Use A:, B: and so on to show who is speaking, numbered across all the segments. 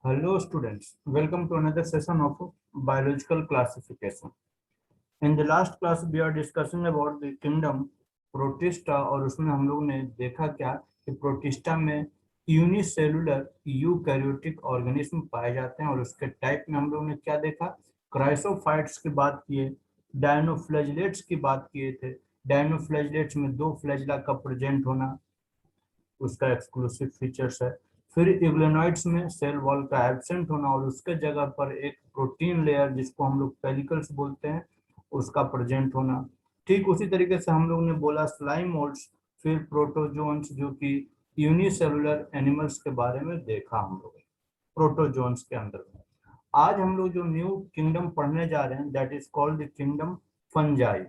A: Hello students, welcome to another session of biological classification. In the last class we are discussing about the kingdom Protista और उसमें हम लोग ने देखा क्या कि प्रोटिस्टा में यूनिसेलुलर यूकैरियोटिक ऑर्गेनिज्म पाए जाते हैं और उसके टाइप में हम लोग ने क्या देखा, क्राइसोफाइट्स की बात किए, डायनोफ्लैजिलेट्स की बात किए थे। डायनोफ्लैजिलेट्स में दो फ्लैजिला का प्रेजेंट होना उसका एक्सक्लूसिव फीचर्स है। फिर इग्लेनॉइड्स में सेल वॉल का एब्सेंट होना और उसके जगह पर एक प्रोटीन लेयर जिसको हम लोग पेलिकल्स बोलते हैं उसका प्रेजेंट होना। ठीक उसी तरीके से हम लोग ने बोला स्लाइम मोल्ड्स, फिर प्रोटोजोन्स जो कि यूनिसेलुलर एनिमल्स के बारे में देखा हम लोग प्रोटोजोन्स के अंदर में। आज हम लोग जो न्यू किंगडम पढ़ने जा रहे हैं that is called the kingdom fungi.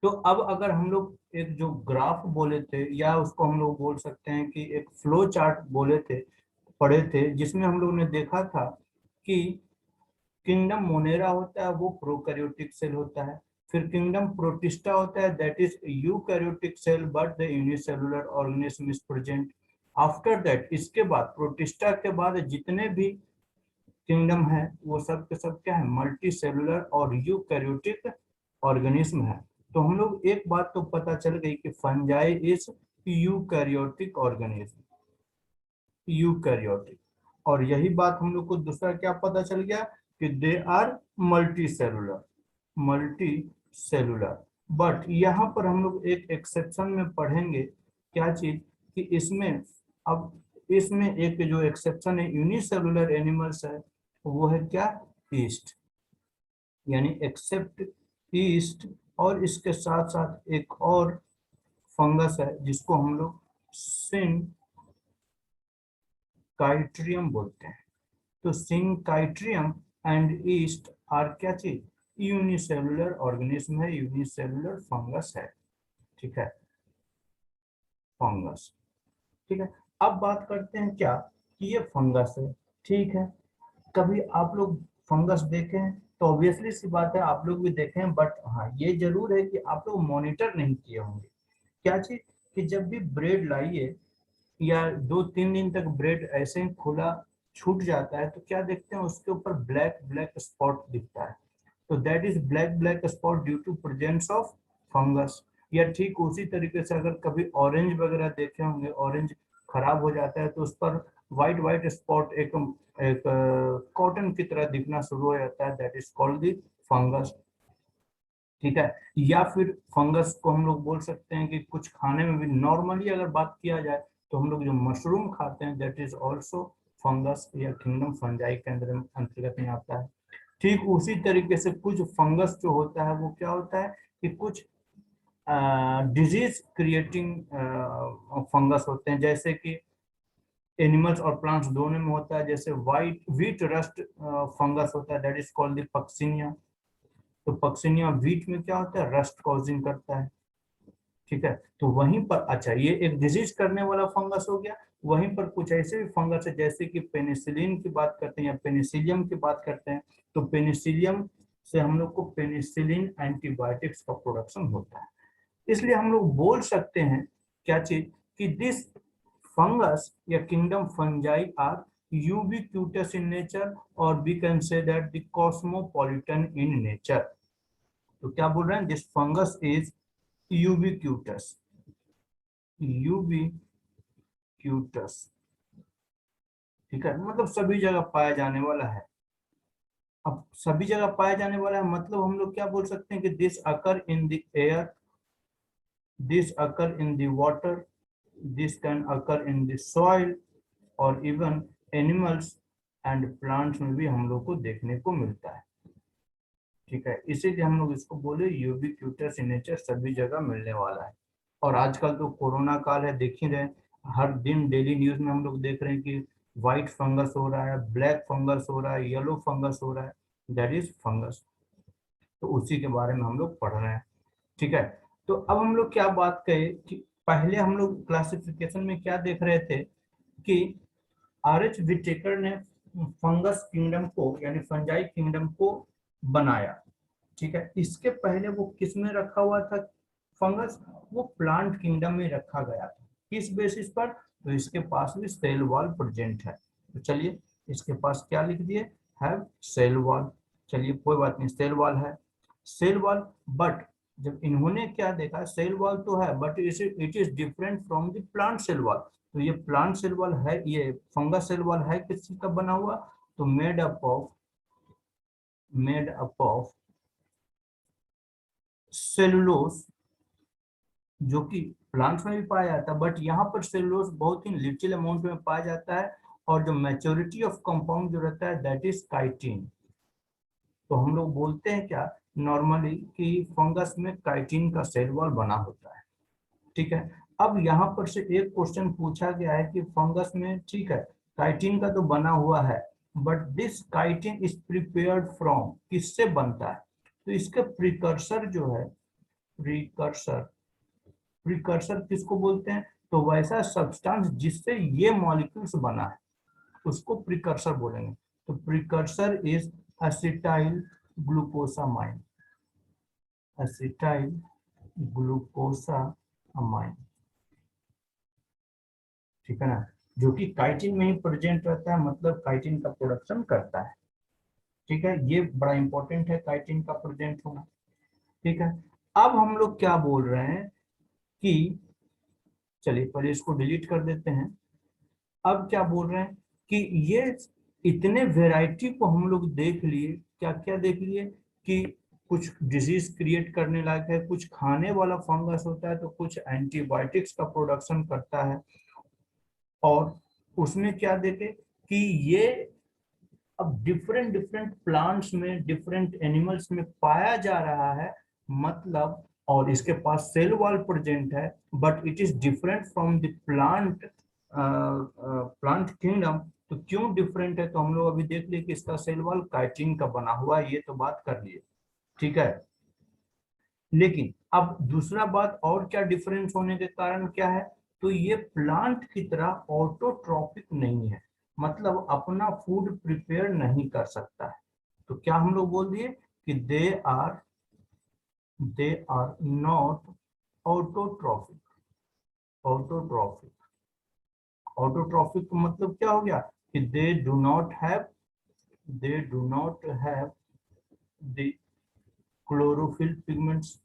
A: तो अब अगर हम लोग एक जो ग्राफ बोले थे या उसको हम लोग बोल सकते हैं कि एक फ्लो चार्ट बोले थे, पढ़े थे, जिसमें हम लोग ने देखा था कि किंगडम मोनेरा होता है वो प्रोकैरियोटिक सेल होता है, फिर किंगडम प्रोटिस्टा होता है that is eukaryotic cell but the unicellular organism is present. After that इसके बाद प्रोटिस्टा के बाद जितने भी किंगडम है वो सब के सब क्या है, मल्टी सेलुलर और यूकैरियोटिक ऑर्गेनिज्म है। तो हम लोग एक बात तो पता चल गई कि fungi is eukaryotic organism, eukaryotic. और यही बात हम लोग को दूसरा क्या पता चल गया कि they are multi cellular, multi cellular. But यहाँ पर हम लोग एक एक्सेप्शन में पढ़ेंगे क्या चीज कि इसमें अब इसमें एक जो एक्सेप्शन है यूनिसेलुलर एनिमल्स है वो है क्या, ईस्ट, यानी एक्सेप्ट ईस्ट। और इसके साथ साथ एक और फंगस है जिसको हम लोग सिंकाइट्रियम बोलते हैं। तो सिंकाइट्रियम एंड ईस्ट आर क्या चीज, यूनिसेलुलर ऑर्गेनिज्म है, यूनिसेलुलर फंगस है। ठीक है, फंगस। ठीक है, अब बात करते हैं क्या कि ये फंगस है। ठीक है, कभी आप लोग फंगस देखे हैं तो ऑब्वियसली सी बात है आप लोग भी देखे हैं, बट हाँ ये जरूर है कि आप लोग मॉनिटर नहीं किए होंगे क्या चीज कि जब भी ब्रेड लाइए या 2-3 दिन तक ब्रेड ऐसे ही खुला छूट जाता है तो क्या देखते हैं उसके ऊपर ब्लैक ब्लैक स्पॉट दिखता है। तो that is black black spot due to presence of fungus. या ठीक उसी तरीके से अगर कभी ऑरेंज वगैरह देखे होंगे, ऑरेंज खराब हो जाता है तो उस पर व्हाइट व्हाइट स्पॉट एक एक कॉटन की तरह दिखना शुरू हो जाता है, that is called the fungus. ठीक है, या फिर फंगस को हम लोग बोल सकते हैं कि कुछ खाने में भी नॉर्मली अगर बात किया जाए तो हम लोग जो मशरूम खाते हैं दैट इज ऑल्सो फंगस या किंगडम फंजाई के अंदर अंतर्गत में आता है। ठीक उसी तरीके से कुछ फंगस जो होता है वो क्या होता है कि कुछ डिजीज क्रिएटिंग फंगस होते हैं, जैसे कि एनिमल्स और प्लांट्स दोनों में होता है। जैसे वाइट व्हीट रस्ट फंगस होता है that is called the Puccinia. तो पक्सिनिया व्हीट में क्या होता है, रस्ट कॉजिंग करता है। ठीक है, तो वहीं पर अच्छा ये एक डिजीज करने वाला फंगस हो गया। वहीं पर कुछ ऐसे भी फंगस है जैसे कि पेनिसिलिन की बात करते हैं या पेनिसिलियम की बात करते हैं। तो पेनिसिलियम से हम लोग को पेनिसिलिन एंटीबायोटिक्स का प्रोडक्शन होता है। इसलिए हम लोग बोल सकते हैं क्या चीज कि दिस फंगस या kingdom fungi are ubiquitous in nature और we can say that the cosmopolitan in nature. तो क्या बोल रहे हैं, this fungus is ubiquitous, ubiquitous. ठीक है, मतलब सभी जगह पाया जाने वाला है। अब सभी जगह पाया जाने वाला है मतलब हम लोग क्या बोल सकते हैं कि this occur in the air, this occur in the water, this can occur in the soil और इवन एनिमल्स एंड प्लांट्स में भी हम लोग को देखने को मिलता है। ठीक है, इसीलिए हम लोग इसको बोले यूबिक्यूटस इन नेचर, सभी जगह मिलने वाला है। और आजकल तो कोरोना काल है, देख ही रहे, हर दिन डेली न्यूज में हम लोग देख रहे हैं कि व्हाइट फंगस हो रहा है, ब्लैक फंगस हो रहा है, येलो फंगस हो रहा है, दैट इज फंगस। तो उसी के बारे में हम लोग पढ़ रहे हैं। ठीक है, तो अब हम लोग क्या बात करें कि पहले हम लोग क्लासिफिकेशन में क्या देख रहे थे कि आर एच विटेकर ने फंगस किंगडम को यानी फंजाई किंगडम को बनाया। ठीक है, इसके पहले वो किस में रखा हुआ था फंगस, वो प्लांट किंगडम में रखा गया था। किस बेसिस पर, तो इसके पास भी सेल वॉल प्रेजेंट है। तो चलिए इसके पास क्या लिख दिए, हैव सेल वॉल। चलिए कोई बात नहीं, सेल वॉल है, सेल वॉल, बट जब इन्होंने क्या देखा, सेल वॉल तो है but it is different from the plant cell wall. तो ये प्लांट सेल वॉल है, ये फंगस सेल वॉल है किस चीज का बना हुआ, तो मेड अप ऑफ सेलुलोज, जो कि प्लांट्स में भी पाया जाता है, बट यहाँ पर सेलुलोज बहुत ही लिटिल अमाउंट में पाया जाता है, और जो मैच्योरिटी ऑफ कंपाउंड जो रहता है दैट इज काइटिन। तो हम लोग बोलते हैं क्या नॉर्मली कि फंगस में काइटिन का सेल वॉल बना होता है, ठीक है। अब यहाँ पर से एक क्वेश्चन पूछा गया है कि फंगस में, ठीक है, काइटिन का तो बना हुआ है, but this chitin is prepared from, किससे बनता है, तो इसके प्रिकर्सर जो है, प्रिकर्सर, प्रिकर्सर किसको बोलते हैं, तो वैसा सब्सटेंस जिससे ये मॉलिक्यूल्स बना है उसको प्रिकर्सर बोलेंगे। तो precursor is acetyl glucosamine, acetyl glucosamine, ठीक है ना, जो कि काइटिन में ही प्रेजेंट रहता है, मतलब काइटिन का प्रोडक्शन करता है, ठीक है। ये बड़ा इंपॉर्टेंट है काइटिन का प्रेजेंट होना, ठीक है। अब हम लोग क्या बोल रहे हैं कि, चलिए पहले इसको डिलीट कर देते हैं। अब क्या बोल रहे हैं कि ये इतने वैरायटी को हम लोग देख लिए, क्या क्या देख लिए कि कुछ डिजीज क्रिएट करने लायक है, कुछ खाने वाला फंगस होता है, तो कुछ एंटीबायोटिक्स का प्रोडक्शन करता है, और उसमें क्या देखे कि ये अब डिफरेंट डिफरेंट प्लांट्स में, डिफरेंट एनिमल्स में पाया जा रहा है, मतलब, और इसके पास सेल वॉल प्रेजेंट है, but it is different from the plant, plant kingdom. तो क्यों डिफरेंट है, तो हम लोग अभी देख लिए कि इसका सेल वॉल काइटिन का बना हुआ है, ये तो बात कर लिए, ठीक है। लेकिन अब दूसरा बात और क्या डिफरेंस होने के कारण क्या है, तो ये प्लांट की तरह ऑटोट्रॉपिक नहीं है, मतलब अपना फूड प्रिपेयर नहीं कर सकता है। तो क्या हम लोग बोल दिए कि they are not autotrophic, autotrophic, autotrophic का मतलब क्या हो गया कि they do not have the chlorophyll pigments,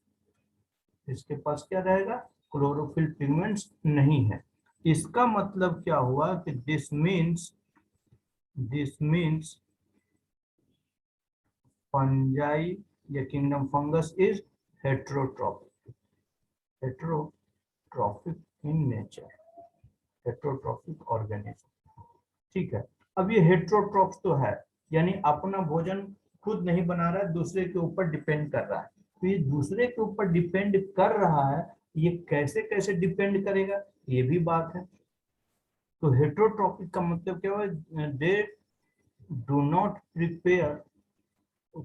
A: इसके पास क्या रहेगा, क्लोरोफिल पिगमेंट्स नहीं है। इसका मतलब क्या हुआ कि दिस मीन्स फंजाई या kingdom fungus is heterotrophic, heterotrophic in nature, heterotrophic organism, ठीक है। अब ये हेट्रोट्रॉप्स तो है, यानी अपना भोजन खुद नहीं बना रहा है, दूसरे के ऊपर डिपेंड कर रहा है। तो ये दूसरे के ऊपर डिपेंड कर रहा है, ये कैसे कैसे डिपेंड करेगा, ये भी बात है। तो हेट्रोट्रॉपिक का मतलब क्या हुआ, दे डू नॉट प्रिपेयर,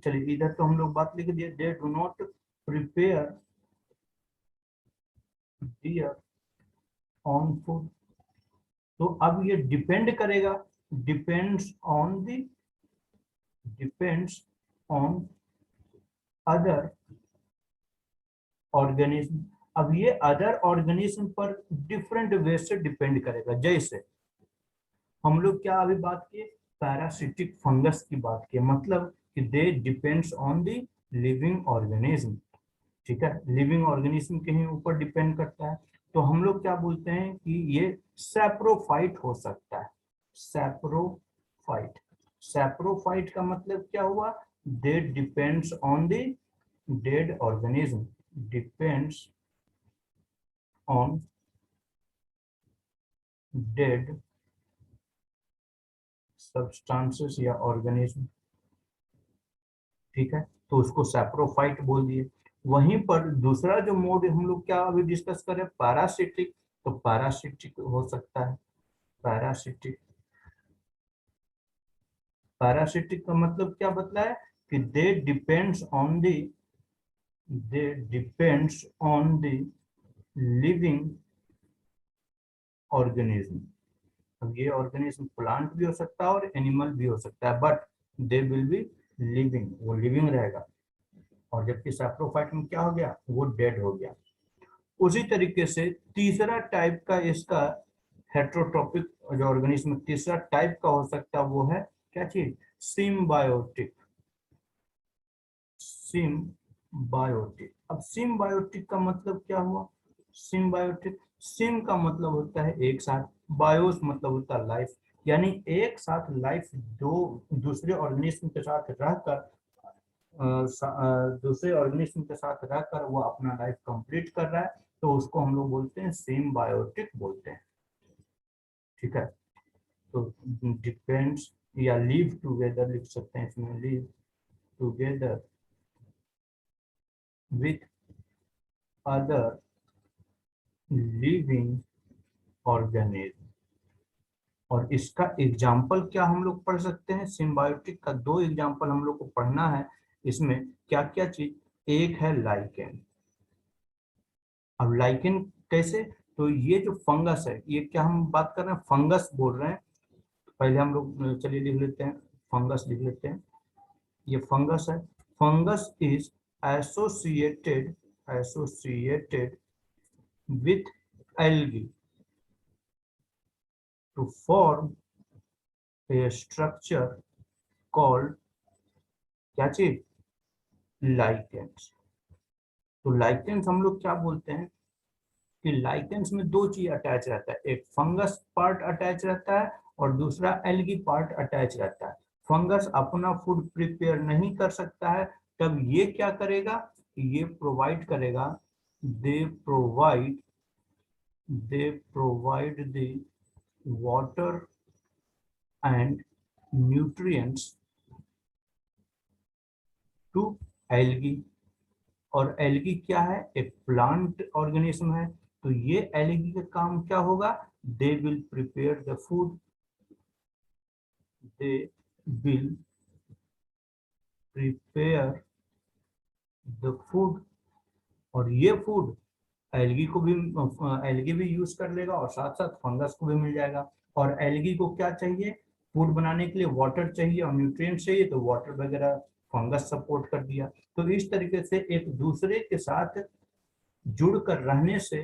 A: चलिए इधर तो हम लोग बात लिख दिए, they do not prepare their own food. तो अब ये डिपेंड करेगा, depends on the, depends on other organism. अब ये अदर ऑर्गेनिज्म पर डिफरेंट वे से डिपेंड करेगा, जैसे हम लोग क्या अभी बात किए, पैरासिटिक फंगस की बात की, मतलब कि they depends on the living organism, ठीक है, लिविंग ऑर्गेनिज्म के ही ऊपर डिपेंड करता है। तो हम लोग क्या बोलते हैं कि ये सैप्रोफाइट हो सकता है, सैप्रोफाइट, सैप्रोफाइट का मतलब क्या हुआ, they depends on the dead organism, depends on dead substances या ऑर्गेनिज्म, ठीक है, तो उसको सैप्रोफाइट बोल दिए। वहीं पर दूसरा जो मोड हम लोग क्या अभी डिस्कस करें, पैरासिटिक, तो पैरासिटिक हो सकता है, पैरासिटिक, पैरासिटिक का मतलब क्या बतलाया कि they depends on the living organism. अब ये ऑर्गेनिज्म प्लांट भी हो सकता है और एनिमल भी हो सकता है, but they will be living, वो लिविंग रहेगा, और जबकि सैप्रोफाइट में क्या हो गया, वो डेड हो गया। उसी तरीके से तीसरा टाइप का इसका हेट्रोट्रॉपिक जो ऑर्गेनिज्म तीसरा टाइप का हो सकता है वो है क्या चीज, सिम्बायोटिक। सिम्बायोटिक, अब सिम्बायोटिक का मतलब क्या हुआ, सिम्बायोटिक, सिम का मतलब होता है एक साथ, बायोस मतलब होता है लाइफ, यानी एक साथ लाइफ दो दूसरे ऑर्गेनिज्म के साथ रहकर दूसरे ऑर्गेनिज्म के साथ रहकर वो अपना लाइफ कंप्लीट कर रहा है, तो उसको हम लोग बोलते हैं सिम्बायोटिक बोलते हैं। ठीक है, तो डिपेंड्स या लिव टुगेदर लिख सकते हैं इसमें, live together with other living organism. और इसका एग्जाम्पल क्या हम लोग पढ़ सकते हैं, सिम्बायोटिक का दो एग्जाम्पल हम लोग को पढ़ना है। इसमें क्या क्या चीज, एक है लाइकेन। अब लाइकेन कैसे, तो ये जो फंगस है, ये क्या हम बात कर रहे हैं, फंगस बोल रहे हैं। पहले हम लोग चलिए लिख लेते हैं, फंगस लिख लेते हैं, ये फंगस है। Fungus is associated associated with algae to form a structure called क्या चीज, लाइकेंस। तो लाइकेंस हम लोग क्या बोलते हैं कि लाइकेंस में दो चीज अटैच रहता है, एक फंगस पार्ट अटैच रहता है और दूसरा एल्गी पार्ट अटैच रहता है। फंगस अपना फूड प्रिपेयर नहीं कर सकता है, तब ये क्या करेगा, ये प्रोवाइड करेगा, they provide they provide the water and nutrients to algae. और एल्गी क्या है, एक प्लांट ऑर्गेनिज्म है, तो ये एल्गी का काम क्या होगा, they will prepare the food, they will prepare the food. और ये फूड एल्गी को भी, एल्गी भी यूज कर लेगा और साथ साथ फंगस को भी मिल जाएगा। और एल्गी को क्या चाहिए, फूड बनाने के लिए वाटर चाहिए और न्यूट्रिएंट चाहिए, तो वाटर वगैरह फंगस सपोर्ट कर दिया। तो इस तरीके से एक दूसरे के साथ जुड़कर रहने से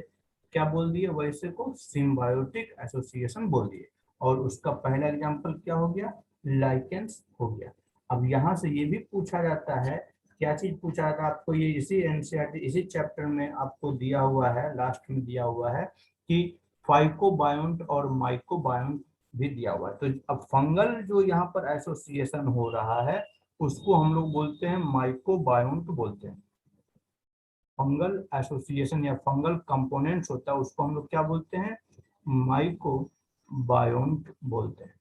A: क्या बोल दिए, वैसे को सिम्बायोटिक एसोसिएशन बोल दिए। और उसका पहला एग्जांपल क्या हो गया, लाइकेंस हो गया। अब यहाँ से ये भी पूछा जाता है, क्या चीज पूछा जाता है आपको, ये इसी एनसीईआरटी इसी चैप्टर में आपको दिया हुआ है, लास्ट में दिया हुआ है कि फाइकोबायोन्ट और माइकोबायोन्ट भी दिया हुआ है। तो अब फंगल जो यहाँ पर एसोसिएशन हो रहा है उसको हम लोग बोलते हैं माइकोबायोन्ट बोलते हैं। फंगल एसोसिएशन या फंगल कंपोनेंट्स होता है उसको हम लोग क्या बोलते हैं, माइकोबायोन्ट बोलते हैं।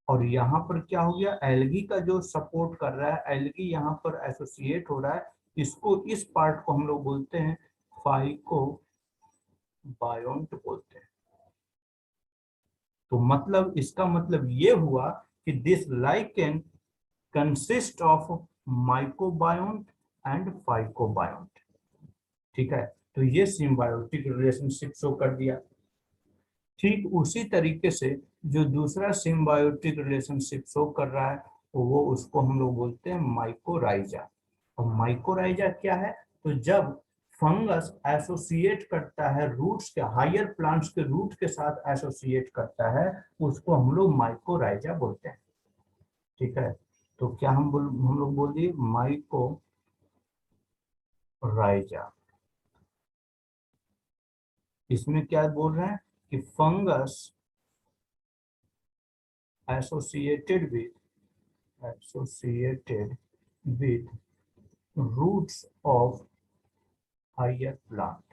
A: और यहाँ पर क्या हो गया, एल्गी का जो सपोर्ट कर रहा है, एल्गी यहाँ पर एसोसिएट हो रहा है, इसको इस पार्ट को हम लोग बोलते हैं फाइकोबायोन्ट बोलते हैं। तो मतलब इसका मतलब ये हुआ कि this lichen consist of mycobiont and phycobiont. ठीक है, तो ये सिम्बायोटिक रिलेशनशिप शो कर दिया। ठीक उसी तरीके से जो दूसरा सिम्बायोटिक रिलेशनशिप शो कर रहा है वो उसको हम लोग बोलते हैं माइकोराइजा। और माइकोराइजा क्या है, तो जब फंगस एसोसिएट करता है रूट्स के, हायर प्लांट्स के रूट के साथ एसोसिएट करता है, उसको हम लोग माइकोराइजा बोलते हैं। ठीक है, तो क्या हम लोग बोल दिए माइकोराइजा। इसमें क्या बोल रहे हैं कि fungus associated with roots of higher plant,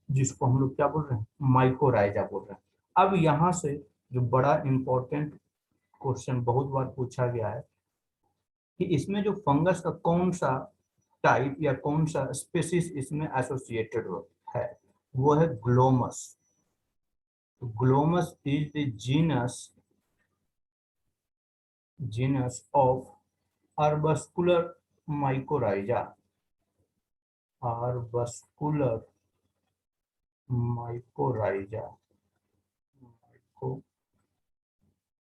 A: जिसको हम लोग क्या बोल रहे हैं, माइकोराइजा बोल रहे हैं। अब यहाँ से जो बड़ा इंपॉर्टेंट क्वेश्चन बहुत बार पूछा गया है कि इसमें जो फंगस का कौन सा टाइप या कौन सा स्पेसिस इसमें एसोसिएटेड है, वो है Glomus. Glomus is the genus of arbuscular mycorrhiza, arbuscular mycorrhiza,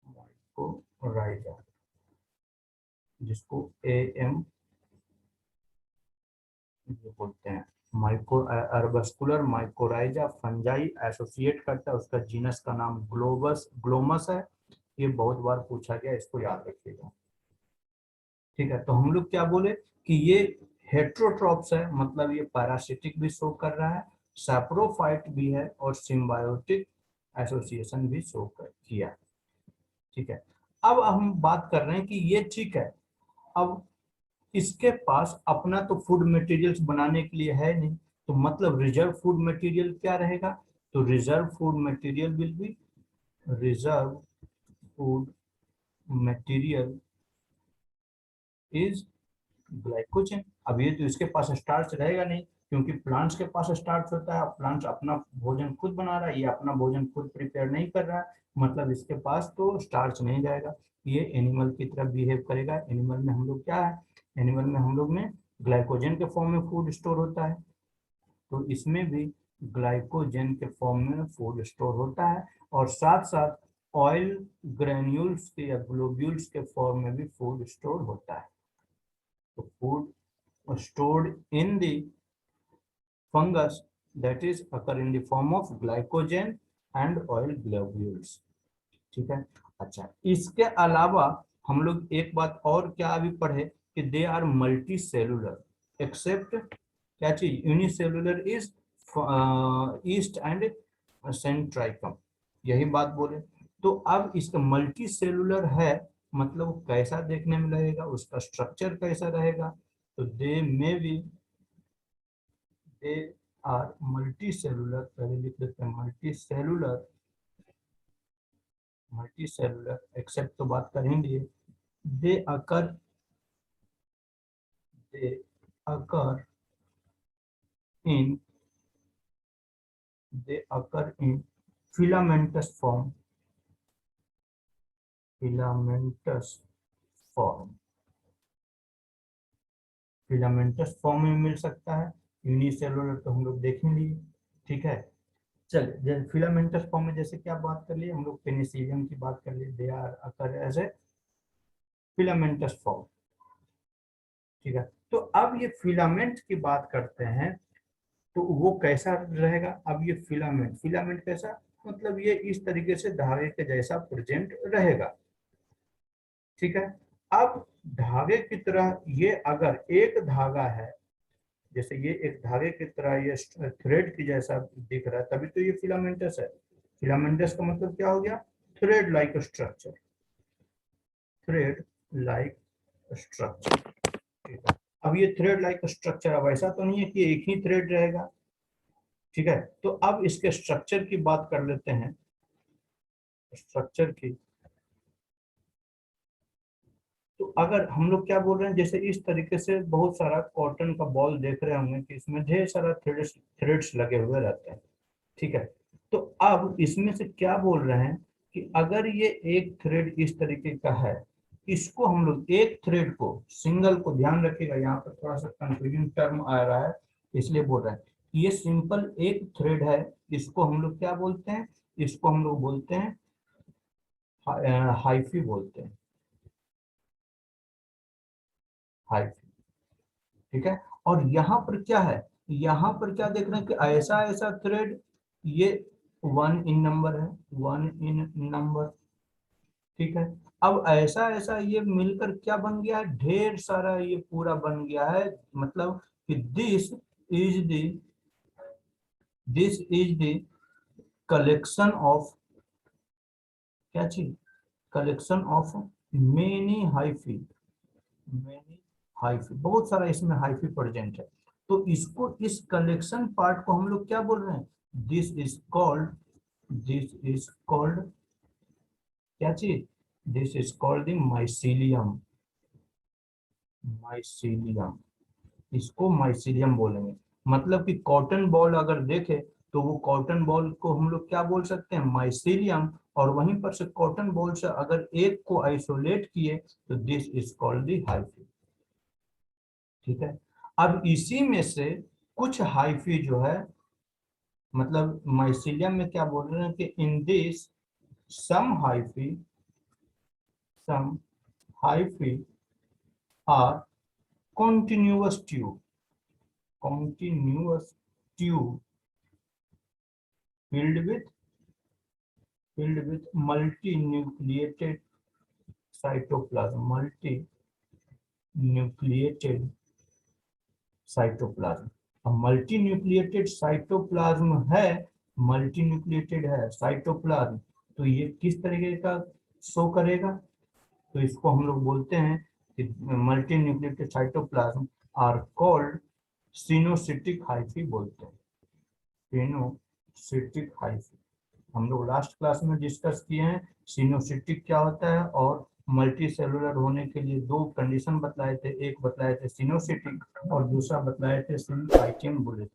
A: mycorrhiza, जिसको AM बोलते हैं, माइक्रो अर्बस्कुलर माइकोराइजा फंजाई एसोसिएट करता है, उसका जीनस का नाम ग्लोमस है। ये बहुत बार पूछा गया, इसको याद रखिएगा। ठीक है, तो हम लोग क्या बोले कि ये हेट्रोट्रॉप्स है, मतलब ये पैरासिटिक भी शो कर रहा है, सैप्रोफाइट भी है और सिम्बायोटिक एसोसिएशन भी शो किया। ठीक है, अब हम बात कर रहे हैं कि ये ठीक है, अब इसके पास अपना तो फूड मटेरियल्स बनाने के लिए है नहीं, तो मतलब रिजर्व फूड मटेरियल क्या रहेगा, तो reserve food material will be reserve food material is glycogen. अब ये तो इसके पास स्टार्च रहेगा नहीं, क्योंकि प्लांट्स के पास स्टार्च होता है, प्लांट्स अपना भोजन खुद बना रहा है, ये अपना भोजन खुद प्रिपेयर नहीं कर रहा है, मतलब इसके पास तो स्टार्च नहीं जाएगा, ये एनिमल की तरह बिहेव करेगा। एनिमल में हम लोग क्या है, एनिमल में हम लोग में ग्लाइकोजन के फॉर्म में फूड स्टोर होता है, तो इसमें भी ग्लाइकोजन के फॉर्म में फूड स्टोर होता है, और साथ साथ ऑयल ग्रेन्यूल्स के या ग्लोब्यूल्स के फॉर्म में भी फूड स्टोर होता है। तो food stored in the fungus, that is occur in the form of glycogen and oil globules। ठीक है, अच्छा इसके अलावा हम लोग एक बात और क्या अभी पढ़े कि they are multi cellular except क्या चीज, यूनिसेलुलर इज ईस्ट एंड सेंट्राइकम, यही बात बोले। तो अब इसका मल्टी सेलुलर है, मतलब कैसा देखने में लगेगा, उसका स्ट्रक्चर कैसा रहेगा, तो they may be they are multi cellular, पहले लिख देते हैं multi cellular, multi cellular except तो बात कर ही लिए, दे अकर दे अकर इन दे अकर इन filamentous form, filamentous form, filamentous form में मिल सकता है, यूनिसेलुलर तो हम लोग देख ही लिए। ठीक है, चलिए फिलामेंटस फॉर्म में जैसे क्या बात कर लिए हम लोग, पेनिसिलियम की बात कर लिए, they are occur as a filamentous form. ठीक है, तो अब ये फिलामेंट की बात करते हैं, तो वो कैसा रहेगा, अब ये फिलामेंट फिलामेंट कैसा, मतलब ये इस तरीके से धागे के जैसा प्रेजेंट रहेगा। ठीक है, अब धागे की तरह ये अगर एक धागा है, जैसे ये एक धागे की तरह ये थ्रेड की जैसा दिख रहा है, तभी तो ये फिलामेंटस है। फिलामेंटस का मतलब क्या हो गया, thread like structure, thread like structure. ठीक है, अब ये थ्रेड लाइक स्ट्रक्चर, अब ऐसा तो नहीं है कि एक ही थ्रेड रहेगा। ठीक है, तो अब इसके स्ट्रक्चर की बात कर लेते हैं, स्ट्रक्चर की। तो अगर हम लोग क्या बोल रहे हैं, जैसे इस तरीके से बहुत सारा कॉटन का बॉल देख रहे होंगे कि इसमें ढेर सारा थ्रेड्स लगे हुए रहते हैं। ठीक है, तो अब इसमें से क्या बोल रहे हैं कि अगर ये एक थ्रेड इस तरीके का है, इसको हम लोग एक थ्रेड को सिंगल को, ध्यान रखिएगा यहाँ पर थोड़ा सा कंफ्यूजिंग टर्म आ रहा है, इसलिए बोल रहे हैं ये सिंपल एक थ्रेड है, इसको हम लोग क्या बोलते हैं, इसको हम लोग बोलते हैं हाइफी बोलते हैं, हाइफी। ठीक है, और यहाँ पर क्या है, यहाँ पर क्या देख रहे हैं कि ऐसा ऐसा थ्रेड, ये 1 इन नंबर है, 1 इन नंबर। ठीक है, अब ऐसा ऐसा ये मिलकर क्या बन गया है, ढेर सारा ये पूरा बन गया है, मतलब कि is the this is the collection of क्या चीज, collection of many hyphae, many hyphae, बहुत सारा इसमें हाइफी प्रेजेंट है। तो इसको, इस कलेक्शन पार्ट को हम लोग क्या बोल रहे हैं, दिस इज कॉल्ड क्या चीज, this is called the mycelium, mycelium, इसको माइसीलियम बोलेंगे। मतलब कि कॉटन बॉल अगर देखे तो वो कॉटन बॉल को हम लोग क्या बोल सकते हैं, माइसीलियम, और वहीं पर से कॉटन बॉल से अगर एक को आइसोलेट किए तो this is called the hyphae. ठीक है, अब इसी में से कुछ हाइफी जो है, मतलब माइसीलियम में क्या बोल रहे हैं कि in this some hyphae, some hyphae are continuous tube, continuous tube filled with multinucleated cytoplasm, multinucleated cytoplasm. अब मल्टीन्यूक्लिएटेड साइटोप्लाज्म है, मल्टीन्यूक्लिएटेड है साइटोप्लाज्म, तो ये किस तरीके का शो करेगा? तो इसको हम लोग बोलते हैं कि multinucleated cytoplasm are called coenocytic hyphae बोलते हैं, सिनोसिटिक हाइफी। हम लोग लास्ट क्लास में डिस्कस किए हैं सिनोसिटिक क्या होता है, और मल्टी सेलुलर होने के लिए दो कंडीशन बतलाए थे, एक बतलाए थे सिनोसिटिक और दूसरा बतलाए थे सिनोसाइटिन बोले थे।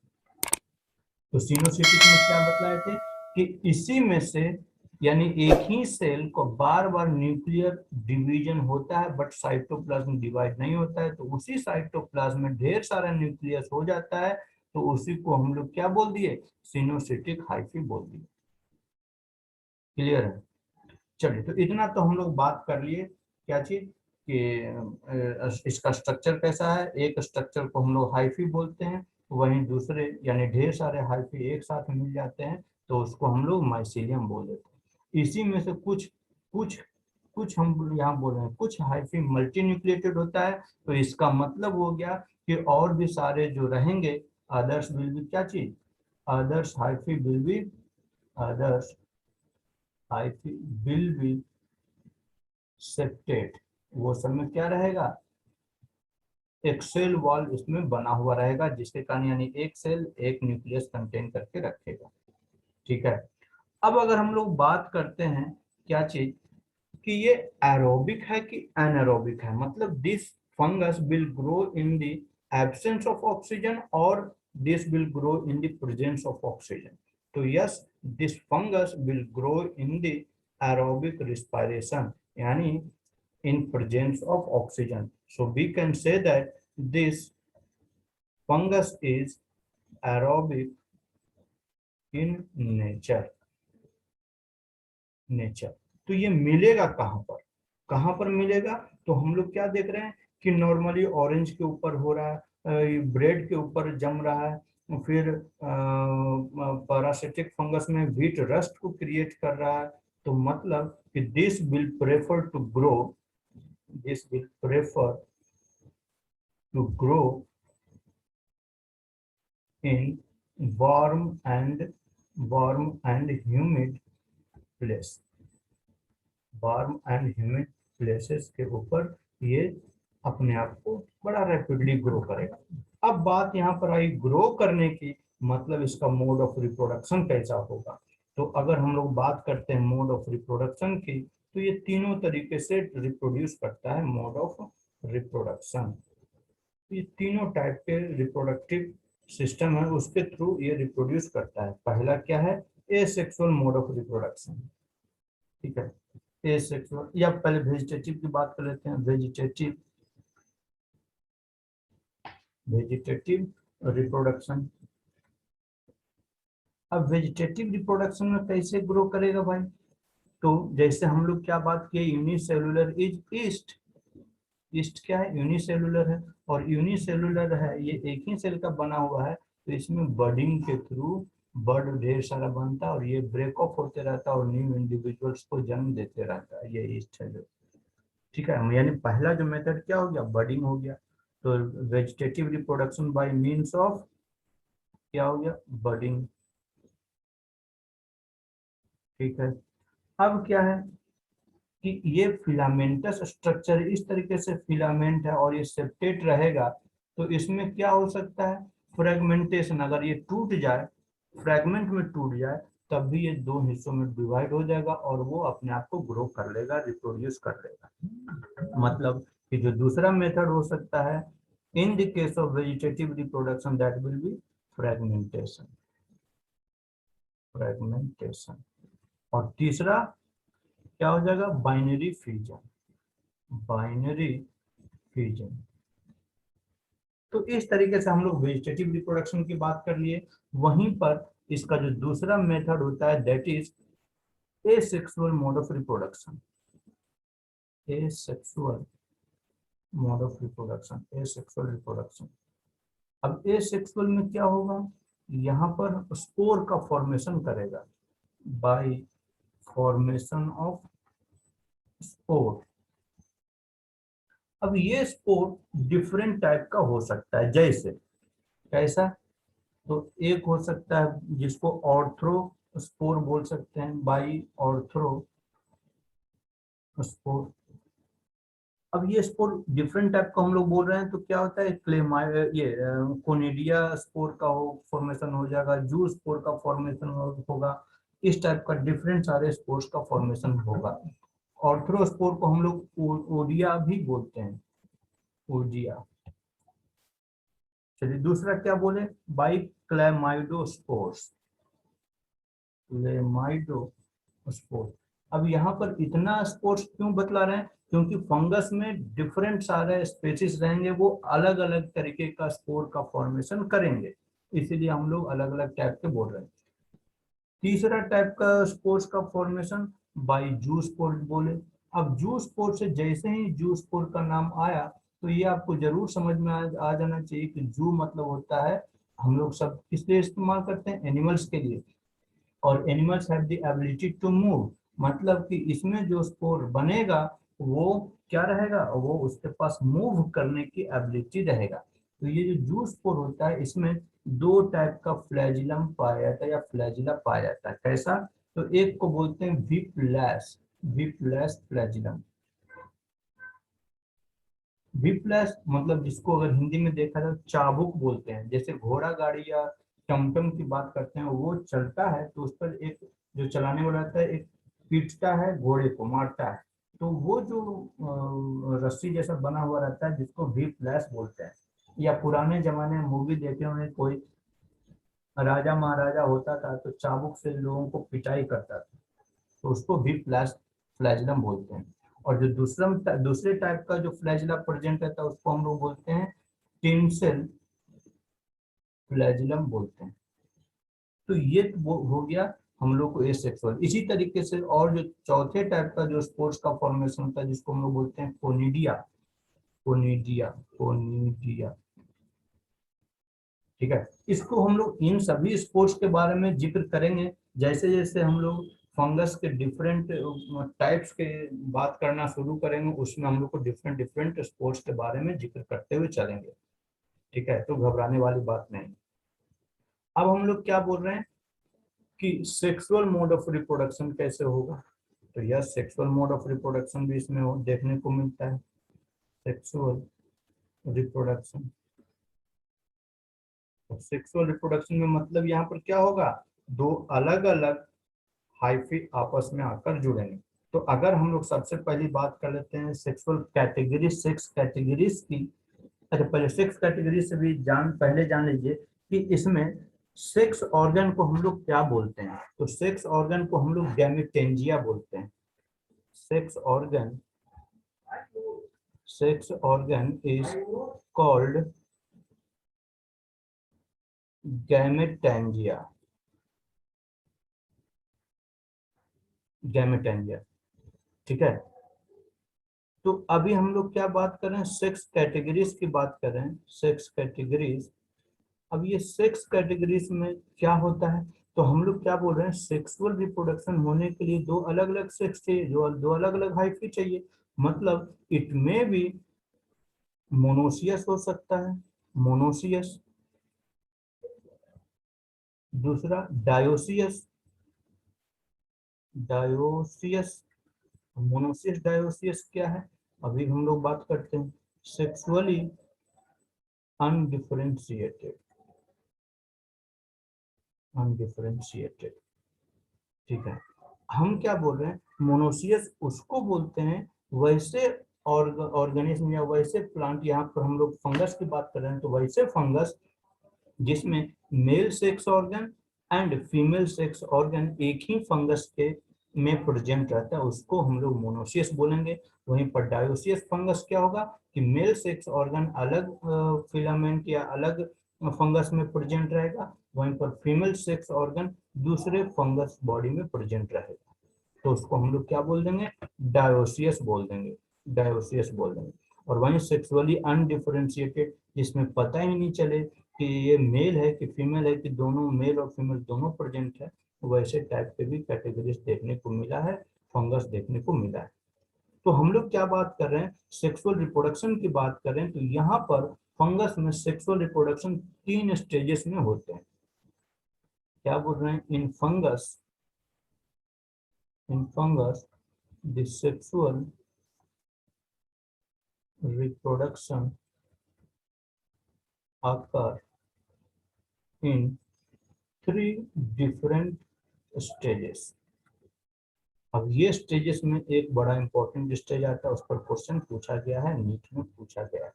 A: तो सिनोसिटिक में क्या बतलाए थे कि इसी में से यानी एक ही सेल को बार बार न्यूक्लियर डिवीजन होता है बट साइटोप्लाज्म डिवाइड नहीं होता है, तो उसी साइटोप्लाज्म में ढेर सारा न्यूक्लियस हो जाता है, तो उसी को हम लोग क्या बोल दिए? सिनोसिटिक हाइफी बोल दिए। क्लियर है? चलिए, तो इतना तो हम लोग बात कर लिए। क्या चीज कि इसका स्ट्रक्चर कैसा है। एक स्ट्रक्चर को हम लोग हाइफी बोलते हैं, वहीं दूसरे यानी ढेर सारे हाइफी एक साथ मिल जाते हैं तो उसको हम लोग माइसीलियम बोल देते हैं। इसी में से कुछ कुछ कुछ हम यहाँ बोल रहे हैं कुछ हाइफी मल्टी न्यूक्लिएटेड होता है, तो इसका मतलब हो गया कि और भी सारे जो रहेंगे अदर्स विल बी क्या चीज, others hyphae will be, others hyphae will be septate. वो सब में क्या रहेगा? एक सेल वॉल इसमें बना हुआ रहेगा, जिसके कारण यानी एक सेल एक न्यूक्लियस कंटेन करके रखेगा। ठीक है। अब अगर हम लोग बात करते हैं क्या चीज कि ये एरोबिक है कि एनारोबिक है, मतलब this fungus will grow in the absence of oxygen और this will grow in the presence of oxygen. तो yes, this fungus will grow in the aerobic respiration, यानी in presence of oxygen. So we can say that this fungus is aerobic in nature. तो ये मिलेगा कहाँ पर मिलेगा? तो हम लोग क्या देख रहे हैं कि नॉर्मली ऑरेंज के ऊपर हो रहा है, ब्रेड के ऊपर जम रहा है, फिर पैरासिटिक फंगस में व्हीट रस्ट को क्रिएट कर रहा है। तो मतलब कि this will prefer to grow, this will prefer to grow in warm and humid place, warm and humid places के ऊपर ये अपने आप को बड़ा रैपिडली ग्रो करेगा। अब बात यहाँ पर आई ग्रो करने की, मतलब इसका मोड ऑफ रिप्रोडक्शन कैसा होगा। तो अगर हम लोग बात करते हैं मोड ऑफ रिप्रोडक्शन की, तो ये तीनों तरीके से रिप्रोड्यूस करता है। मोड ऑफ रिप्रोडक्शन, ये तीनों टाइप के रिप्रोडक्टिव सिस्टम है उसके थ्रू ये रिप्रोड्यूस करता है। पहला क्या है? Asexual mode of reproduction. ठीक है, एसेक्सुअल, या पहले वेजिटेटिव की बात कर लेते हैं। Vegetative reproduction. अब वेजिटेटिव रिप्रोडक्शन में कैसे ग्रो करेगा भाई? तो जैसे हम लोग क्या बात किए, यूनिसेलुलर इज ईस्ट। ईस्ट क्या है? यूनिसेलुलर है, और यूनिसेलुलर है ये एक ही सेल का बना हुआ है, तो इसमें बडिंग के थ्रू बर्ड ढेर सारा बनता है और ये ब्रेक ऑफ होते रहता है और न्यू इंडिविजुअल्स को जन्म देते रहता है। ये ईस्ट है जो, ठीक है। यानी पहला जो मेथड क्या हो गया? बडिंग हो गया। तो vegetative reproduction by means of क्या हो गया? बडिंग। ठीक है। अब क्या है कि ये फिलामेंटस स्ट्रक्चर इस तरीके से फिलामेंट है और ये सेप्टेट रहेगा, तो इसमें क्या हो सकता है? फ्रेगमेंटेशन। अगर ये टूट जाए, फ्रेगमेंट में टूट जाए, तब भी ये दो हिस्सों में डिवाइड हो जाएगा और वो अपने आप को ग्रो कर लेगा, रिप्रोड्यूस कर लेगा। मतलब कि जो दूसरा मेथड हो सकता है in the case of vegetative reproduction, that will be fragmentation. और तीसरा क्या हो जाएगा? Binary fusion. तो इस तरीके से हम लोग वेजिटेटिव रिप्रोडक्शन की बात कर लिए। वहीं पर इसका जो दूसरा मेथड होता है that is asexual mode of reproduction. Asexual mode of reproduction, asexual reproduction. अब एसेक्सुअल में क्या होगा, यहाँ पर स्पोर का फॉर्मेशन करेगा बाय फॉर्मेशन ऑफ स्पोर। अब ये स्पोर डिफरेंट टाइप का हो सकता है, जैसे कैसा, तो एक हो सकता है जिसको ऑर्थ्रो स्पोर बोल सकते हैं, बाई ऑर्थ्रो स्पोर। अब ये स्पोर डिफरेंट टाइप का हम लोग बोल रहे हैं, तो क्या होता है, ये कोनिडिया स्पोर का हो फॉर्मेशन हो जाएगा, जू स्पोर का फॉर्मेशन होगा, इस टाइप का डिफरेंट सारे स्पोर्स का फॉर्मेशन होगा। ऑर्थ्रोस्पोर को हम लोग ओडिया भी बोलते हैं, ओडिया। चलिए दूसरा क्या बोले, बाई क्लेमाइडोस्पोर्स, क्लेमाइडोस्पोर। अब यहाँ पर इतना स्पोर्स क्यों बतला रहे हैं, क्योंकि फंगस में डिफरेंट सारे स्पेसीज रहेंगे, वो अलग अलग तरीके का स्पोर का फॉर्मेशन करेंगे, इसीलिए हम लोग अलग अलग टाइप के बोल रहे हैं। तीसरा टाइप का स्पोर्स का फॉर्मेशन बाई जू स्पोर बोले। अब जू स्पोर से जैसे ही जू स्पोर का नाम आया, तो ये आपको जरूर समझ में आ जाना चाहिए कि जू मतलब होता है, हम लोग सब किस लिए इस्तेमाल करते हैं, एनिमल्स के लिए, और animals have the ability to move, मतलब कि इसमें जो स्पोर बनेगा वो क्या रहेगा, वो उसके पास मूव करने की एबिलिटी रहेगा। तो ये जो जू स्पोर होता है, इसमें दो टाइप का फ्लैजिलम पाया जाता है या फ्लैजिला पाया जाता है। कैसा, तो एक को बोलते हैं विपलैश, विपलैश फ्लैजिलम। विप्लस मतलब जिसको अगर हिंदी में देखा जाए चाबुक बोलते हैं, जैसे घोड़ा गाड़ी या टमटम की बात करते हैं, वो चलता है तो उस पर एक जो चलाने वाला रहता है, एक पीटता है घोड़े को, मारता है, तो वो जो रस्सी जैसा बना हुआ रहता है जिसको विप्लस बोलते हैं। या पुराने जमाने में मूवी देखे होंगे, कोई राजा महाराजा होता था तो चाबुक से लोगों को पिटाई करता था, तो उसको भी फ्लैजिलम बोलते हैं। और जो दूसरे टाइप का जो फ्लैजिला प्रेजेंट रहता है, उसको हम लोग बोलते हैं टिंसल फ्लैजिलम बोलते हैं। तो ये वो हो गया हम लोग को एसेक्सुअल। इसी तरीके से और जो चौथे टाइप का जो स्पोर्ट्स का फॉर्मेशन होता है, जिसको हम लोग बोलते हैं कोनिडिया, कोनिडिया, कोनिडिया, ठीक है। इसको हम लोग इन सभी स्पोर्ट्स के बारे में जिक्र करेंगे, जैसे जैसे हम लोग फंगस के डिफरेंट टाइप्स के बात करना शुरू करेंगे, उसमें हम लोग को डिफरेंट डिफरेंट स्पोर्ट्स के बारे में जिक्र करते हुए चलेंगे, ठीक है, तो घबराने वाली बात नहीं। अब हम लोग क्या बोल रहे हैं कि सेक्सुअल मोड ऑफ रिप्रोडक्शन कैसे होगा, तो यह सेक्सुअल मोड ऑफ रिप्रोडक्शन भी इसमें देखने को मिलता है, सेक्सुअल रिप्रोडक्शन। सेक्सुअल रिप्रोडक्शन में मतलब यहाँ पर क्या होगा, दो अलग अलग हाइफी आपस में आकर जुड़ेंगे। तो अगर हम लोग सबसे पहली बात कर लेते हैं सेक्सुअल कैटेगरीज, सेक्स कैटेगरीज की। अच्छा, पहले सेक्स कैटेगरी से भी पहले जान लीजिए कि इसमें सेक्स ऑर्गन को हम लोग क्या बोलते हैं, तो सेक्स ऑर्गन को हम लोग गैमेटेंजिया बोलते हैं। Sex organ, sex organ is called gametangia, gametangia, ठीक है। तो अभी हम लोग क्या बात कर रहे हैं, सेक्स कैटेगरीज की बात कर रहे हैं, सेक्स कैटेगरीज। अब ये सेक्स कैटेगरीज में क्या होता है, तो हम लोग क्या बोल रहे हैं, सेक्सुअल रिप्रोडक्शन होने के लिए दो अलग अलग सेक्स चाहिए, जो दो अलग अलग हाइफी चाहिए। मतलब इट में भी मोनोसियस हो सकता है, मोनोसियस, दूसरा डायोसियस, डायोसियस। मोनोसियस डायोसियस क्या है, अभी हम लोग बात करते हैं। सेक्सुअली अनडिफरेंशिएटेड, अनडिफरेंशिएटेड, ठीक है। हम क्या बोल रहे हैं, मोनोसियस उसको बोलते हैं, वैसे ऑर्गेनिज्म या वैसे प्लांट, यहाँ पर हम लोग फंगस की बात कर रहे हैं, तो वैसे फंगस जिसमें male sex organ and female sex organ एक ही फंगस के में प्रेजेंट रहता है, उसको हम लोग मोनोसियस बोलेंगे। वहीं पर डायोसियस फंगस क्या होगा कि मेल सेक्स ऑर्गन अलग फिलामेंट या अलग फंगस में प्रेजेंट रहेगा, वहीं पर फीमेल सेक्स ऑर्गन दूसरे फंगस बॉडी में प्रेजेंट रहेगा, तो उसको हम लोग क्या बोल देंगे, डायोसियस बोल देंगे, डायोसियस बोल देंगे। और वहीं सेक्सुअली अनडिफरेंशिएटेड, जिसमें पता ही नहीं चले कि ये मेल है कि फीमेल है, कि दोनों मेल और फीमेल दोनों प्रेजेंट है, वैसे टाइप के भी कैटेगरीज देखने को मिला है, फंगस देखने को मिला है। तो हम लोग क्या बात कर रहे हैं, सेक्सुअल रिप्रोडक्शन की बात कर रहे हैं। तो यहाँ पर फंगस में सेक्सुअल रिप्रोडक्शन 3 स्टेजेस में होते हैं। क्या बोल रहे हैं, in fungus the sexual reproduction occur in 3 different stages। अब ये स्टेजेस में एक बड़ा इंपॉर्टेंट स्टेज आता है, उस पर क्वेश्चन पूछा गया है, नीट में पूछा गया है,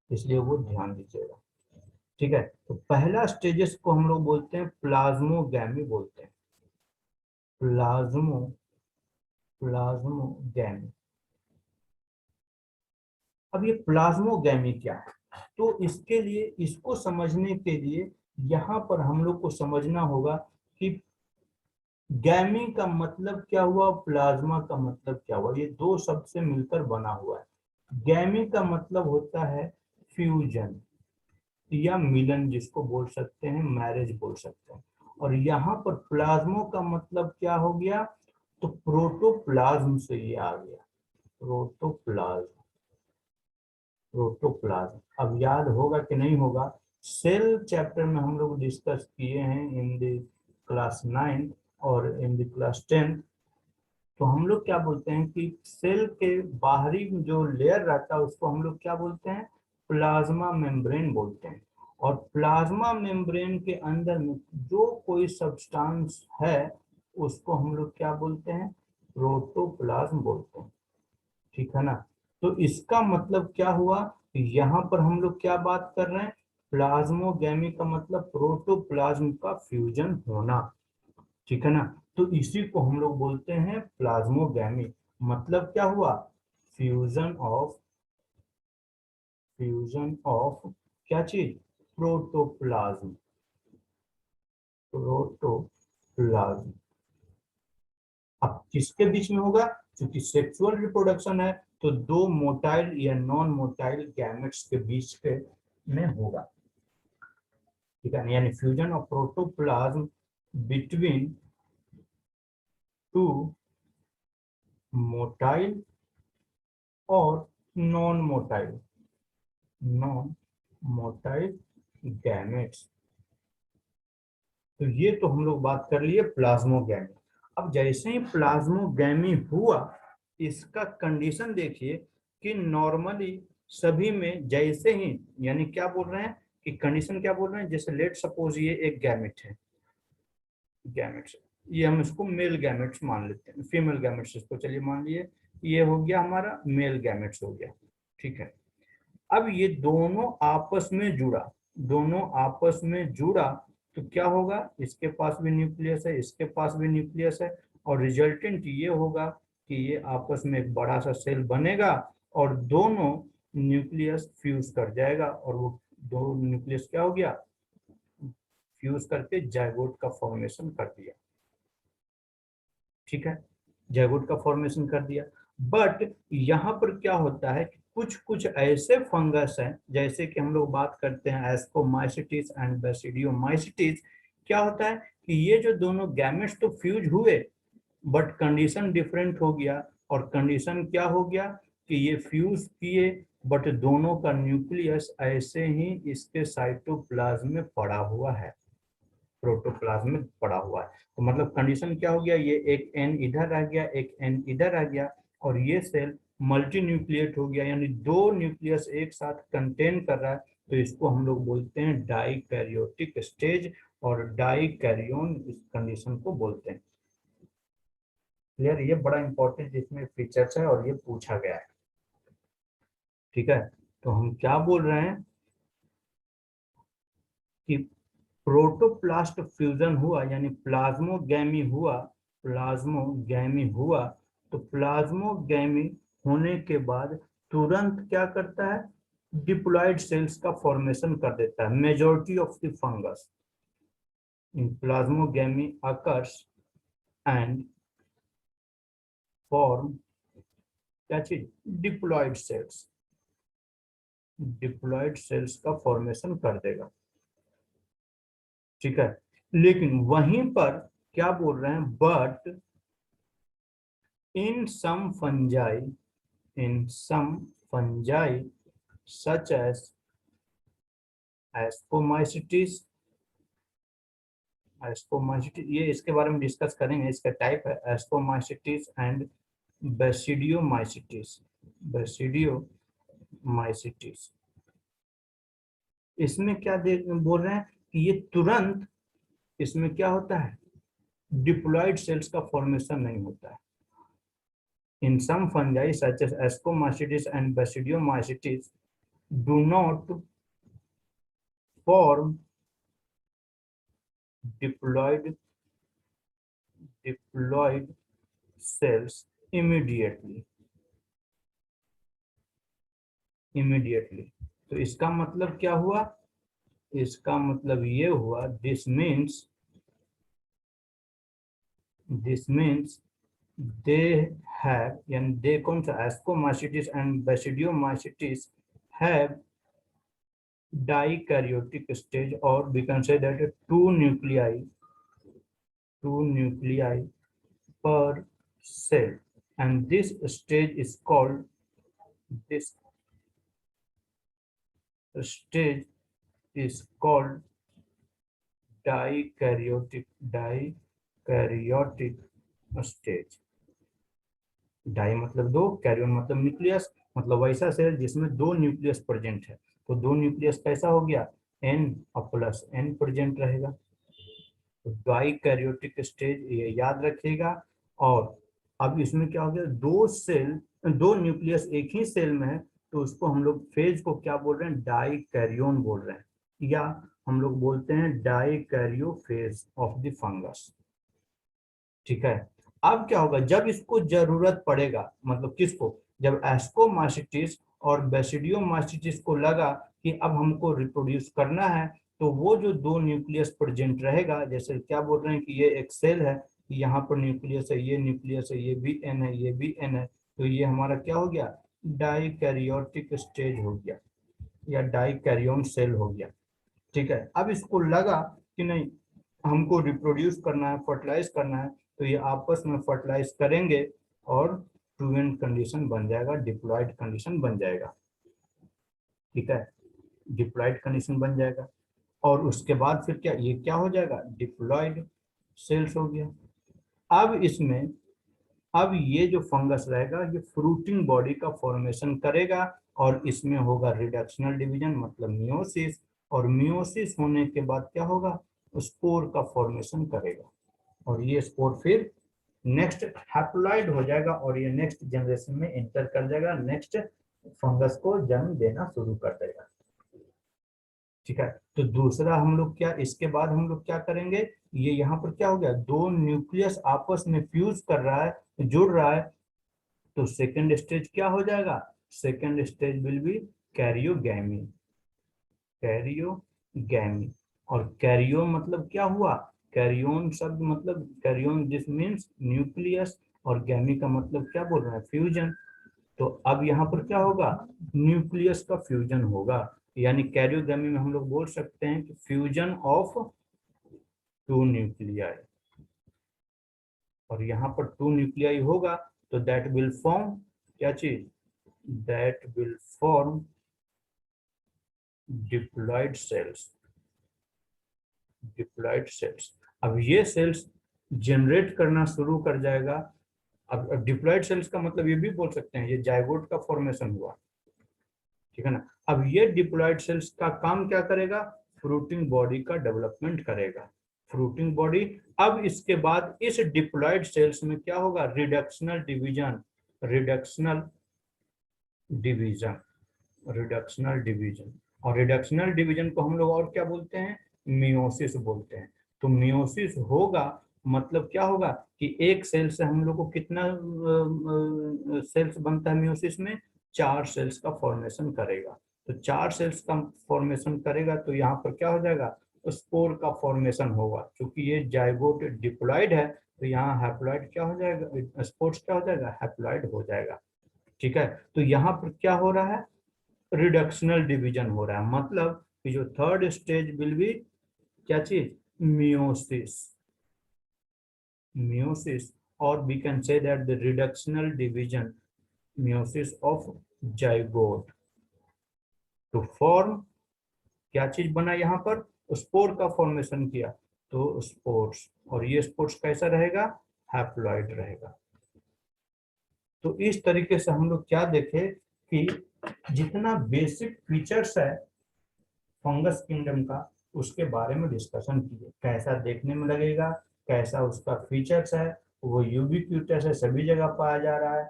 A: इसलिए वो ध्यान दीजिएगा। ठीक है, तो पहला स्टेजेस को हम लोग बोलते हैं प्लाज्मोगैमी बोलते हैं, प्लाज्मोगैमी। अब ये प्लाज्मोगैमी क्या है, तो इसके लिए, इसको समझने के लिए यहाँ पर हम लोग को समझना होगा कि गैमी का मतलब क्या हुआ, प्लाज्मा का मतलब क्या हुआ। ये दो शब्द से मिलकर बना हुआ है। गैमी का मतलब होता है फ्यूजन या मिलन, जिसको बोल सकते हैं मैरिज बोल सकते हैं। और यहाँ पर प्लाज्मो का मतलब क्या हो गया, तो प्रोटोप्लाज्म से ये आ गया, प्रोटोप्लाज्म, प्रोटोप्लाज्म। अब याद होगा कि नहीं होगा, सेल चैप्टर में हम लोग डिस्कस किए हैं इन द क्लास 9 और इन द क्लास 10। तो हम लोग क्या बोलते हैं कि सेल के बाहरी जो लेयर रहता है उसको हम लोग क्या बोलते हैं, प्लाज्मा मेम्ब्रेन बोलते हैं। और प्लाज्मा मेम्ब्रेन के अंदर में जो कोई सब्सटेंस है उसको हम लोग क्या बोलते हैं, प्रोटोप्लाज्म बोलते हैं। ठीक है ना। तो इसका मतलब क्या हुआ, यहाँ पर हम लोग क्या बात कर रहे हैं, प्लाज्मोगैमी का मतलब प्रोटोप्लाज्म का फ्यूजन होना। ठीक है ना। तो इसी को हम लोग बोलते हैं प्लाज्मोगैमी। मतलब क्या हुआ, फ्यूजन ऑफ, क्या चीज, प्रोटोप्लाज्म, प्रोटोप्लाज्म। अब किसके बीच में होगा, क्योंकि सेक्सुअल रिप्रोडक्शन है तो दो मोटाइल या नॉन मोटाइल गैमेट्स के बीच के में होगा। ठीक है, यानी fusion of protoplasm between two motile और non motile, non motile gametes. तो ये तो हम लोग बात कर लिए प्लाज्मोगैमी। अब जैसे ही प्लाज्मोगैमी हुआ, इसका कंडीशन देखिए कि नॉर्मली सभी में जैसे ही, यानी क्या बोल रहे हैं कि कंडीशन क्या बोल रहे हैं, जैसे लेट सपोज ये एक गैमेट है, गैमेट्स, ये हम इसको मेल गैमेट्स मान लेते हैं, फीमेल गैमेट्स इसको चलिए मान लिए, ये हो गया हमारा मेल गैमेट्स हो गया। ठीक है, अब ये दोनों आपस में जुड़ा, दोनों आपस में जुड़ा तो क्या होगा, इसके पास भी न्यूक्लियस है, इसके पास भी न्यूक्लियस है, और रिजल्टेंट ये होगा कि ये आपस में एक बड़ा सा सेल बनेगा और दोनों न्यूक्लियस फ्यूज कर जाएगा, और वो दो न्यूक्लियस क्या हो गया, फ्यूज करके जाइगोट का फॉर्मेशन कर दिया। ठीक है, जाइगोट का फॉर्मेशन कर दिया। बट यहाँ पर क्या होता है कि कुछ कुछ ऐसे फंगस हैं, जैसे कि हम लोग बात करते हैं एस्कोमाइसिटिस एंड बेसिडियोमाइसिटिस। क्या होता है कि ये जो दोनों गैमेट्स तो फ्यूज हुए, बट कंडीशन डिफरेंट हो गया। और कंडीशन क्या हो गया कि ये फ्यूज किए, बट दोनों का न्यूक्लियस ऐसे ही इसके साइटोप्लाज्म में पड़ा हुआ है, प्रोटोप्लाज्म में पड़ा हुआ है। तो मतलब कंडीशन क्या हो गया, ये एक एन इधर रह गया, एक एन इधर आ गया, और ये सेल मल्टी न्यूक्लिएट हो गया, यानी दो न्यूक्लियस एक साथ कंटेन कर रहा है। तो इसको हम लोग बोलते हैं डाइकैरियोटिक स्टेज, और डाइकैरियोन इस कंडीशन को बोलते हैं। क्लियर, ये बड़ा इंपॉर्टेंट इसमें फीचर्स है और ये पूछा गया है। ठीक है, तो हम क्या बोल रहे हैं कि प्रोटोप्लास्ट फ्यूजन हुआ, यानी प्लाज्मोगैमी हुआ, प्लाज्मोगैमी हुआ। तो प्लाज्मोगैमी होने के बाद तुरंत क्या करता है, डिप्लॉयड सेल्स का फॉर्मेशन कर देता है। Majority of the fungus in plasmogamy occurs and form क्या चीज, डिप्लॉयड सेल्स। डिप्लॉयड सेल्स का फॉर्मेशन कर देगा, ठीक है। लेकिन वहीं पर क्या बोल रहे हैं, but in some fungi, in some fungi such as ascomycetes, ascomycetes ये इसके बारे में डिस्कस करेंगे, इसका टाइप है एस्कोमाइसिटिस एंड बेसिडियोमाइसिटिस, बेसिडियोमाइसिटिस। इसमें क्या बोल रहे हैं कि ये तुरंत, इसमें क्या होता है, डिप्लॉयड सेल्स का फॉर्मेशन नहीं होता है। In some fungi such as ascomycetes and basidiomycetes do not form diploid cells immediately, immediately। तो इसका मतलब क्या हुआ, इसका मतलब ये हुआ, this means they have, यानी they कौन सा, ascomycetes and basidiomycetes have dikaryotic stage, or we can say that two nuclei per cell, and this stage is called, this stage is called dikaryotic stage. Di मतलब दो, कैरियोन मतलब nucleus, मतलब वैसा cell जिसमें दो न्यूक्लियस प्रेजेंट है। तो दो न्यूक्लियस कैसा हो गया, एन और प्लस एन प्रेजेंट रहेगा। तो डाइकैरियोटिक स्टेज ये याद रखिएगा। और अब इसमें क्या हो गया, दो सेल, दो न्यूक्लियस एक ही सेल में है, तो उसको हम लोग फेज को क्या बोल रहे हैं, डाइकैरियोन बोल रहे हैं, या हम लोग बोलते हैं डाइकैरियोफेज ऑफ द फंगस, ठीक है। अब क्या होगा, जब इसको जरूरत पड़ेगा, मतलब किसको, जब एस्कोमाइसिटिस और बेसिडियोमाइसिटिस को लगा कि अब हमको रिप्रोड्यूस करना है, तो वो जो दो न्यूक्लियस प्रेजेंट रहेगा, जैसे क्या बोल रहे हैं कि ये एक सेल है, यहाँ पर न्यूक्लियस है, ये न्यूक्लियस है, ये भी एन है, ये भी एन है, तो ये हमारा क्या हो गया, डाइकैरियोटिक स्टेज हो गया, या डाइकैरियोन सेल हो गया, ठीक है। अब इसको लगा कि नहीं, हमको रिप्रोड्यूस करना है, फर्टिलाइज करना है, तो ये आपस में फर्टिलाइज करेंगे और फ्लुएंट कंडीशन बन जाएगा, डिप्लॉयड कंडीशन बन जाएगा, ठीक है, डिप्लॉयड कंडीशन बन जाएगा। और उसके बाद फिर क्या, ये क्या हो जाएगा, डिप्लॉयड सेल्स हो गया। अब इसमें, अब ये जो फंगस रहेगा ये फ्रूटिंग बॉडी का फॉर्मेशन करेगा, और इसमें होगा रिडक्शनल डिवीजन मतलब मियोसिस, और मियोसिस होने के बाद क्या होगा, स्पोर का फॉर्मेशन करेगा, और ये स्पोर फिर नेक्स्ट हैप्लॉइड हो जाएगा, और ये नेक्स्ट जनरेशन में एंटर कर जाएगा, नेक्स्ट फंगस को जन्म देना शुरू कर देगा, ठीक है। तो दूसरा हम लोग क्या, इसके बाद हम लोग क्या करेंगे, ये यहाँ पर क्या हो गया, दो न्यूक्लियस आपस में फ्यूज कर रहा है, जुड़ रहा है, तो सेकंड स्टेज क्या हो जाएगा, second stage will be karyogamy, karyogamy. और कैरियो मतलब क्या हुआ, कैरियोन शब्द मतलब कैरियोन, दिस मीन्स न्यूक्लियस, और गैमी का मतलब क्या बोल रहे हैं, फ्यूजन। तो अब यहाँ पर क्या होगा, न्यूक्लियस का फ्यूजन होगा, यानी कैरियोगैमी में हम लोग बोल सकते हैं कि फ्यूजन ऑफ टू न्यूक्लियाई, और यहाँ पर टू न्यूक्लियाई होगा, तो दैट विल फॉर्म क्या चीज, that will form diploid cells, diploid cells. अब ये सेल्स जनरेट करना शुरू कर जाएगा। अब डिप्लॉयड सेल्स का मतलब ये भी बोल सकते हैं, ये जाइगोट का फॉर्मेशन हुआ, ठीक है ना। अब ये डिप्लॉयड सेल्स का काम क्या करेगा, फ्रूटिंग बॉडी का डेवलपमेंट करेगा, फ्रूटिंग बॉडी। अब इसके बाद इस डिप्लॉयड सेल्स में क्या होगा, reductional division, reductional division, reductional division. और रिडक्शनल डिवीजन को हम लोग और क्या बोलते हैं, मियोसिस बोलते हैं। तो मियोसिस होगा मतलब क्या होगा कि एक सेल से हम लोग को कितना सेल्स बनता है, मियोसिस में चार सेल्स का फॉर्मेशन करेगा। तो चार सेल्स का फॉर्मेशन करेगा, तो यहाँ पर क्या हो जाएगा, स्पोर का फॉर्मेशन होगा। क्योंकि ये जाइगोट डिप्लॉयड है, तो यहाँ हैप्लॉयड क्या हो जाएगा, स्पोर्स क्या हो जाएगा, हैप्लॉयड हो जाएगा, ठीक है। तो यहाँ पर क्या हो रहा है, रिडक्शनल डिवीजन हो रहा है, मतलब कि जो थर्ड स्टेज विल बी क्या चीज, meiosis, meiosis, or we can say that the reductional division meiosis of zygote to form क्या चीज बना, यहाँ पर स्पोर का फॉर्मेशन किया तो स्पोर्स, और ये स्पोर्स कैसा रहेगा, हैप्लॉइड रहेगा। तो इस तरीके से हम लोग क्या देखे कि जितना बेसिक फीचर्स है फंगस किंगडम का उसके बारे में डिस्कशन किए, कैसा देखने में लगेगा, कैसा उसका फीचर्स है, वो यूबिक्यूटस है, सभी जगह पाया जा रहा है,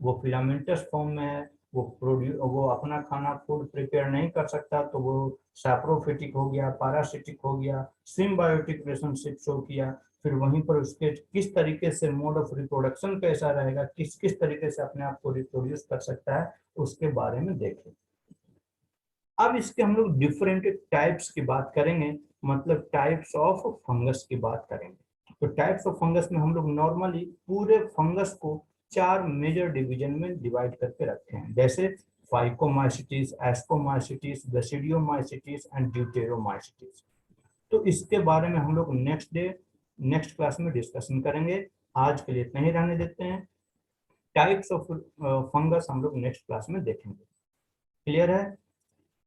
A: वो फिलामेंटस फॉर्म में है, वो अपना खाना फूड प्रिपेयर नहीं कर सकता तो वो सैप्रोफिटिक हो गया, पैरासिटिक हो गया, सिम्बायोटिक रिलेशनशिप शो किया, फिर वहीं पर उसके किस तरीके से मोड ऑफ रिप्रोडक्शन कैसा रहेगा, किस किस तरीके से अपने आप को रिप्रोड्यूस कर सकता है, उसके बारे में देखें। अब इसके हम लोग डिफरेंट टाइप्स की बात करेंगे, मतलब टाइप्स ऑफ फंगस की बात करेंगे। तो टाइप्स ऑफ फंगस में हम लोग नॉर्मली पूरे फंगस को 4 मेजर डिवीजन में डिवाइड करके रखते हैं, जैसे phycomycetes, ascomycetes, basidiomycetes and deuteromycetes. तो इसके बारे में हम लोग नेक्स्ट क्लास में डिस्कशन करेंगे। आज के लिए इतना ही रहने देते हैं। टाइप्स ऑफ फंगस हम लोग नेक्स्ट क्लास में देखेंगे। क्लियर है?